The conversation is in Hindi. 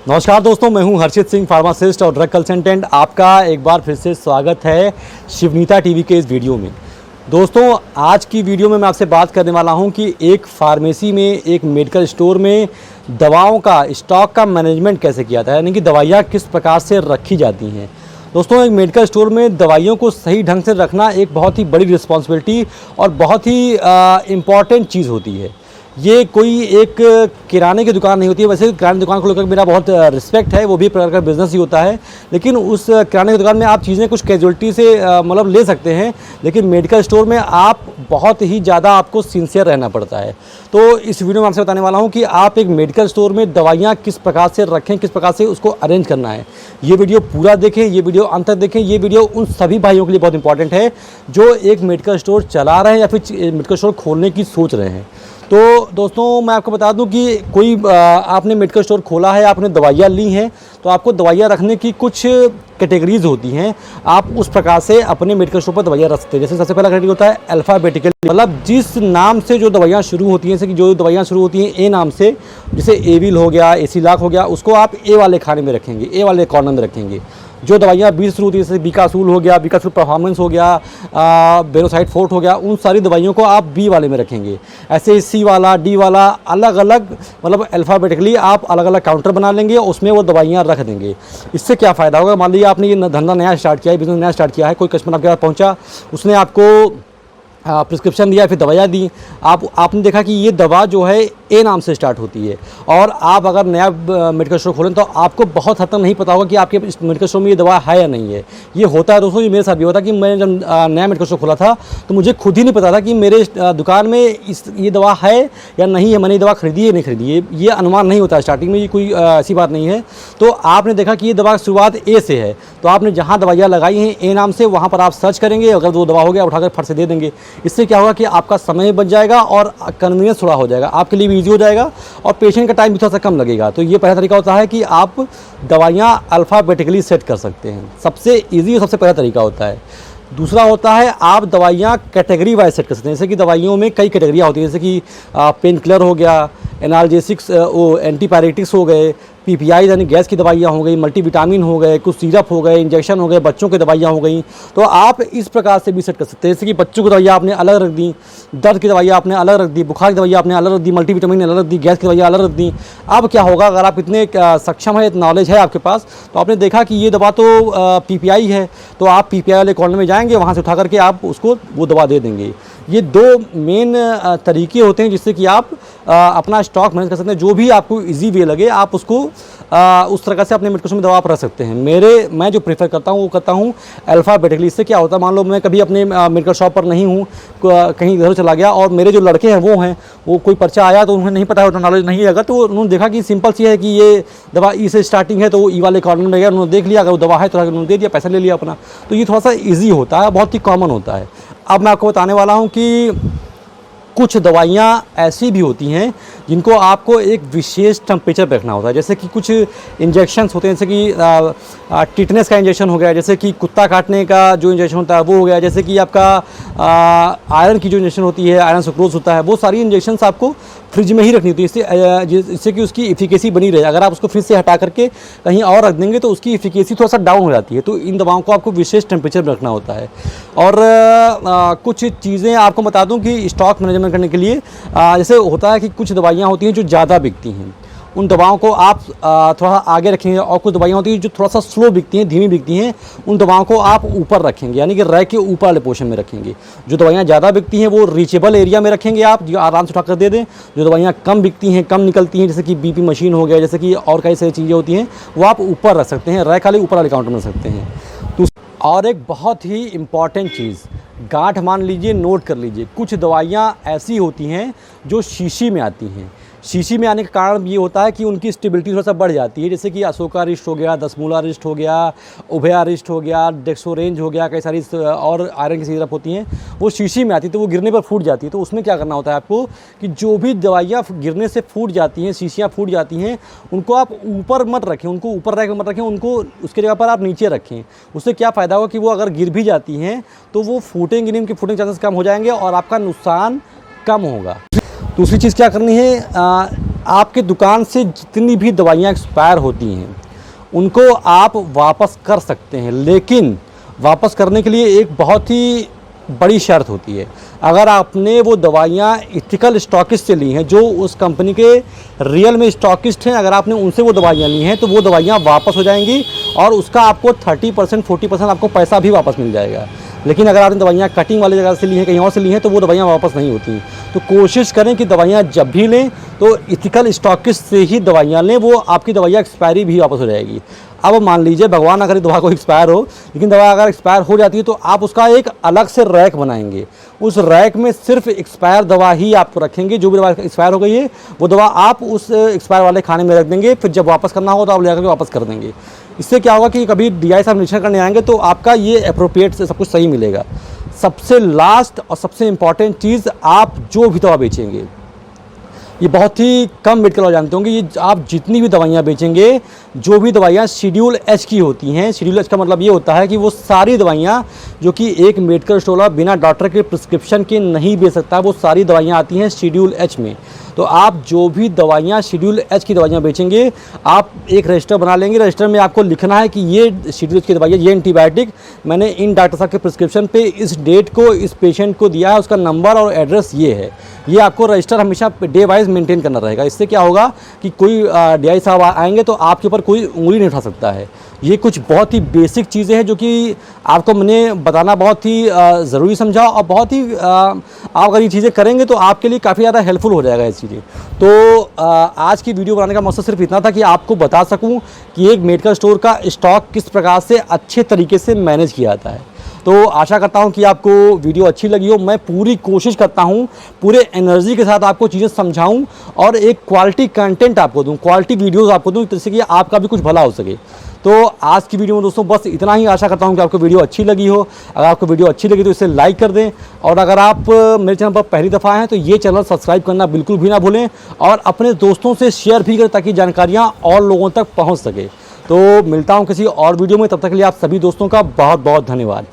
नमस्कार दोस्तों, मैं हूं हर्षित सिंह, फार्मासिस्ट और ड्रग कंसल्टेंट। आपका एक बार फिर से स्वागत है शिवनीता टीवी के इस वीडियो में। दोस्तों, आज की वीडियो में मैं आपसे बात करने वाला हूं कि एक फार्मेसी में, एक मेडिकल स्टोर में दवाओं का स्टॉक का मैनेजमेंट कैसे किया जाता है, यानी कि दवाइयाँ किस प्रकार से रखी जाती हैं। दोस्तों, एक मेडिकल स्टोर में दवाइयों को सही ढंग से रखना एक बहुत ही बड़ी रिस्पॉन्सिबिलिटी और बहुत ही इम्पॉर्टेंट चीज़ होती है। ये कोई एक किराने की दुकान नहीं होती है। वैसे किराने की दुकान को लेकर मेरा बहुत रिस्पेक्ट है, वो भी एक प्रकार का बिज़नेस ही होता है। लेकिन उस किराने की दुकान में आप चीज़ें कुछ कैजुअलिटी से मतलब ले सकते हैं, लेकिन मेडिकल स्टोर में आप बहुत ही ज़्यादा आपको सिंसियर रहना पड़ता है। तो इस वीडियो में आपसे बताने वाला हूँ कि आप एक मेडिकल स्टोर में दवाइयाँ किस प्रकार से रखें, किस प्रकार से उसको अरेंज करना है। ये वीडियो पूरा देखें, ये वीडियो अंत तक देखें। ये वीडियो उन सभी भाइयों के लिए बहुत इंपॉर्टेंट है जो एक मेडिकल स्टोर चला रहे हैं या फिर मेडिकल स्टोर खोलने की सोच रहे हैं। तो दोस्तों, मैं आपको बता दूं कि कोई आपने मेडिकल स्टोर खोला है, आपने दवाइयाँ ली हैं, तो आपको दवाइयाँ रखने की कुछ कैटेगरीज होती हैं। आप उस प्रकार से अपने मेडिकल स्टोर पर दवाइयाँ रख सकते हैं। जैसे सबसे पहला कैटेगरी होता है अल्फ़ाबेटिकल, मतलब जिस नाम से जो दवाइयाँ शुरू होती हैं, जैसे कि जो दवाइयाँ शुरू होती हैं ए नाम से, जैसे एविल हो गया, एसिलाक हो गया, उसको आप ए वाले खाने में रखेंगे, ए वाले कॉर्नर में रखेंगे। जो दवाइयाँ बी शुरू होती है, जैसे बिकासूल हो गया, बिकासूल परफॉर्मेंस हो गया, बेरोसाइड फोर्ट हो गया, उन सारी दवाइयों को आप बी वाले में रखेंगे। ऐसे सी वाला, डी वाला, अलग अलग मतलब अल्फ़ाबेटिकली आप अलग अलग काउंटर बना लेंगे, उसमें वो दवाइयाँ रख देंगे। इससे क्या फ़ायदा होगा? मान लीजिए आपने ये धंधा नया स्टार्ट किया है, बिज़नेस नया स्टार्ट किया है, कोई कस्टमर आपके पास पहुँचा, उसने आपको प्रिस्क्रिप्शन दिया, फिर दवाइयाँ दी। आपने देखा कि ये दवा जो है ए नाम से स्टार्ट होती है, और आप अगर नया मेडिकल स्टोर खोलें तो आपको बहुत हद तक नहीं पता होगा कि आपके मेडिकल स्टोर में ये दवा है या नहीं है। ये होता है दोस्तों, ये मेरे साथ भी होता है कि मैंने जब नया मेडिकल स्टोर खोला था तो मुझे खुद ही नहीं पता था कि मेरे दुकान में ये दवा है या नहीं है, मैंने ये दवा खरीदी है नहीं खरीदी। ये अनुमान नहीं होता स्टार्टिंग में, ये कोई ऐसी बात नहीं है। तो आपने देखा कि ये दवा शुरुआत ए से है, तो आपने जहाँ दवाइयाँ लगाई हैं ए नाम से, वहाँ पर आप सर्च करेंगे, अगर वो दवा हो गया उठाकर फट से दे देंगे। इससे क्या होगा कि आपका समय बच जाएगा और कन्वीनियंस थोड़ा हो जाएगा, आपके लिए भी ईजी हो जाएगा और पेशेंट का टाइम भी थोड़ा सा कम लगेगा। तो ये पहला तरीका होता है कि आप दवाइयाँ अल्फ़ाबेटिकली सेट कर सकते हैं, सबसे ईजी और सबसे पहला तरीका होता है। दूसरा होता है आप दवाइयाँ कैटेगरी वाइज सेट कर सकते हैं। जैसे कि दवाइयों में कई कैटेगरियाँ होती हैं, जैसे कि पेन किलर हो गया, एनाल्जेसिक्स, वो एंटीपायरेटिक्स हो गए, पीपीआई यानी गैस की दवाइयाँ हो गई, मल्टीविटामिन हो गए, कुछ सिरप हो गए, इंजेक्शन हो गए, बच्चों की दवाइयाँ हो गई। तो आप इस प्रकार से भी सेट कर सकते हैं। जैसे कि बच्चों की दवाइयाँ आपने अलग रख दी, दर्द की दवाइयाँ आपने अलग रख दी, बुखार की दवाइयाँ आपने अलग रख दी, मल्टीविटामिन अलग रख दी, गैस की दवाइयाँ अलग रख दी। अब क्या होगा, अगर आप इतने सक्षम है, नॉलेज है आपके पास, तो आपने देखा कि ये दवा तो पीपीआई है, तो आप पीपीआई वाले कॉर्नर में जाएंगे, वहाँ से उठा करके आप उसको वो दवा दे देंगे। ये दो मेन तरीके होते हैं जिससे कि आप अपना स्टॉक मैनेज कर सकते हैं। जो भी आपको इजी वे लगे आप उसको उस तरह से अपने मेडिकल स्टोर में दवा आप रख सकते हैं। मैं जो प्रेफर करता हूँ वो करता हूँ अल्फ़ाबेटिकली। इससे क्या होता है, मान लो मैं कभी अपने मेडिकल शॉप पर नहीं हूँ, कहीं इधर चला गया, और मेरे जो लड़के हैं वो कोई पर्चा आया तो उन्हें नहीं पता है, उतना नॉलेज नहीं है, तो उन्होंने देखा कि सिंपल सी है कि ये दवा ई से स्टार्टिंग है, तो वो ई वाले कॉर्नर में गया, उन्होंने देख लिया, अगर वो दवा है तो उन्होंने दे दिया, पैसा ले लिया अपना। तो ये थोड़ा सा ईजी होता है, बहुत ही कॉमन होता है। अब मैं आपको बताने वाला हूँ कि कुछ दवाइयाँ ऐसी भी होती हैं जिनको आपको एक विशेष टेम्परेचर पे रखना होता है। जैसे कि कुछ इंजेक्शंस होते हैं, जैसे कि टिटनेस का इंजेक्शन हो गया, जैसे कि कुत्ता काटने का जो इंजेक्शन होता है वो हो गया, जैसे कि आपका आयरन की जो इंजेक्शन होती है, आयरन सुक्रोज होता है, वो सारी इंजेक्शंस आपको फ्रिज में ही रखनी होती है, इससे कि उसकी इफिकेसी बनी रहे। अगर आप उसको फ्रिज से हटा करके कहीं और रख देंगे तो उसकी इफिकेसी थोड़ा सा डाउन हो जाती है। तो इन दवाओं को आपको विशेष टेम्परेचर में रखना होता है। और कुछ चीज़ें आपको बता दूं कि स्टॉक मैनेजमेंट करने के लिए जैसे होता है कि कुछ दवाइयाँ होती हैं जो ज़्यादा बिकती हैं, उन दवाओं को आप थोड़ा आगे रखेंगे, और कुछ दवाइयाँ होती हैं जो थोड़ा सा स्लो बिकती हैं, धीमी बिकती हैं, उन दवाओं को आप ऊपर रखेंगे, यानी कि रैक के ऊपर वाले पोर्शन में रखेंगे। जो दवाइयाँ ज़्यादा बिकती हैं वो रीचेबल एरिया में रखेंगे आप, जो आराम से उठा कर दे दें। जो दवाइयाँ कम बिकती हैं, कम निकलती हैं, जैसे कि बीपी मशीन हो गया, जैसे कि और कई सारी चीज़ें होती हैं, वो आप ऊपर रख सकते हैं, रैक वाले ऊपर वाले काउंटर में रख सकते हैं। तो और एक बहुत ही इम्पॉर्टेंट चीज़, गांठ मान लीजिए, नोट कर लीजिए, कुछ दवाइयाँ ऐसी होती हैं जो शीशी में आती हैं। शीशी में आने का कारण ये होता है कि उनकी स्टेबिलिटी थोड़ा सा बढ़ जाती है। जैसे कि अशोका रिस्ट हो गया, दसमूला रिस्ट हो गया, उभया रिस्ट हो गया, डेक्सोरेंज हो गया, कई सारी और आयरन की सिरप होती हैं, वो शीशी में आती है, तो वो गिरने पर फूट जाती है। तो उसमें क्या करना होता है आपको कि जो भी दवाइयाँ गिरने से फूट जाती हैं, शीशियाँ फूट जाती हैं, उनको आप ऊपर मत रखें, उनको ऊपर रख मत रखें, उनको उसके जगह पर आप नीचे रखें। उससे क्या फ़ायदा होगा कि वो अगर गिर भी जाती हैं तो वो फूटेंगी नहीं, उनकी फूटने के चांसेस कम हो जाएंगे और आपका नुकसान कम होगा। दूसरी चीज़ क्या करनी है, आपके दुकान से जितनी भी दवाइयाँ एक्सपायर होती हैं उनको आप वापस कर सकते हैं, लेकिन वापस करने के लिए एक बहुत ही बड़ी शर्त होती है। अगर आपने वो दवाइयाँ एथिकल स्टॉकिस्ट से ली हैं, जो उस कंपनी के रियल में स्टॉकिस्ट हैं, अगर आपने उनसे वो दवाइयाँ ली हैं तो वो दवाइयाँ वापस हो जाएंगी और उसका आपको 30% 40% आपको पैसा भी वापस मिल जाएगा। लेकिन अगर आपने दवाइयाँ कटिंग वाली जगह से ली हैं, कहीं और से ली हैं, तो वो दवाइयाँ वापस नहीं होती। तो कोशिश करें कि दवाइयाँ जब भी लें तो एथिकल स्टॉकिस्ट से ही दवाइयाँ लें, वो आपकी दवाइयाँ एक्सपायरी भी वापस हो जाएगी। अब मान लीजिए भगवान अगर दवा को एक्सपायर हो, लेकिन दवा अगर एक्सपायर हो जाती है तो आप उसका एक अलग से रैक बनाएंगे। उस रैक में सिर्फ एक्सपायर दवा ही आपको रखेंगे। जो भी दवा एक्सपायर हो गई है वो दवा आप उस एक्सपायर वाले खाने में रख देंगे, फिर जब वापस करना हो तो आप ले आकर वापस कर देंगे। इससे क्या होगा कि कभी DI साहब निरीक्षण करने आएंगे तो आपका ये अप्रोप्रिएट से सब कुछ सही मिलेगा। सबसे लास्ट और सबसे इम्पॉर्टेंट चीज़, आप जो भी दवा बेचेंगे, ये बहुत ही कम मेडिकल वाले जानते होंगे, ये आप जितनी भी दवाइयाँ बेचेंगे, जो भी दवाइयाँ शेड्यूल H की होती हैं, शेड्यूल H का मतलब ये होता है कि वो सारी दवाइयाँ जो कि एक मेडिकल स्टोर वाला बिना डॉक्टर के प्रिस्क्रिप्शन के नहीं बेच सकता, वो सारी दवाइयाँ आती हैं शेड्यूल H में। तो आप जो भी दवाइयाँ शेड्यूल H की दवाइयाँ बेचेंगे, आप एक रजिस्टर बना लेंगे। रजिस्टर में आपको लिखना है कि ये शेड्यूल H की दवाइयाँ, ये एंटीबायोटिक मैंने इन डॉक्टर साहब के प्रिस्क्रिप्शन पे इस डेट को इस पेशेंट को दिया है, उसका नंबर और एड्रेस ये है। ये आपको रजिस्टर हमेशा डे वाइज मेंटेन करना रहेगा। इससे क्या होगा कि कोई DI साहब आएंगे तो आपके ऊपर कोई उंगली नहीं उठा सकता है। ये कुछ बहुत ही बेसिक चीज़ें हैं जो कि आपको मैंने बताना बहुत ही ज़रूरी समझा, और बहुत ही आप अगर ये चीज़ें करेंगे तो आपके लिए काफ़ी ज़्यादा हेल्पफुल हो जाएगा ये चीज़ें। तो आज की वीडियो बनाने का मकसद सिर्फ इतना था कि आपको बता सकूं कि एक मेडिकल स्टोर का स्टॉक किस प्रकार से अच्छे तरीके से मैनेज किया जाता है। तो आशा करता हूं कि आपको वीडियो अच्छी लगी हो। मैं पूरी कोशिश करता हूं पूरे एनर्जी के साथ आपको चीज़ें समझाऊं और एक क्वालिटी कंटेंट आपको दूं, क्वालिटी वीडियोस आपको दूं, जिससे कि आपका भी कुछ भला हो सके। तो आज की वीडियो में दोस्तों बस इतना ही। आशा करता हूं कि आपको वीडियो अच्छी लगी हो। अगर आपको वीडियो अच्छी लगी तो इसे लाइक कर दें, और अगर आप मेरे चैनल पर पहली दफ़ा आए हैं तो ये चैनल सब्सक्राइब करना बिल्कुल भी ना भूलें, और अपने दोस्तों से शेयर भी करें ताकि जानकारियाँ और लोगों तक पहुँच सके। तो मिलता हूँ किसी और वीडियो में, तब तक के लिए आप सभी दोस्तों का बहुत बहुत धन्यवाद।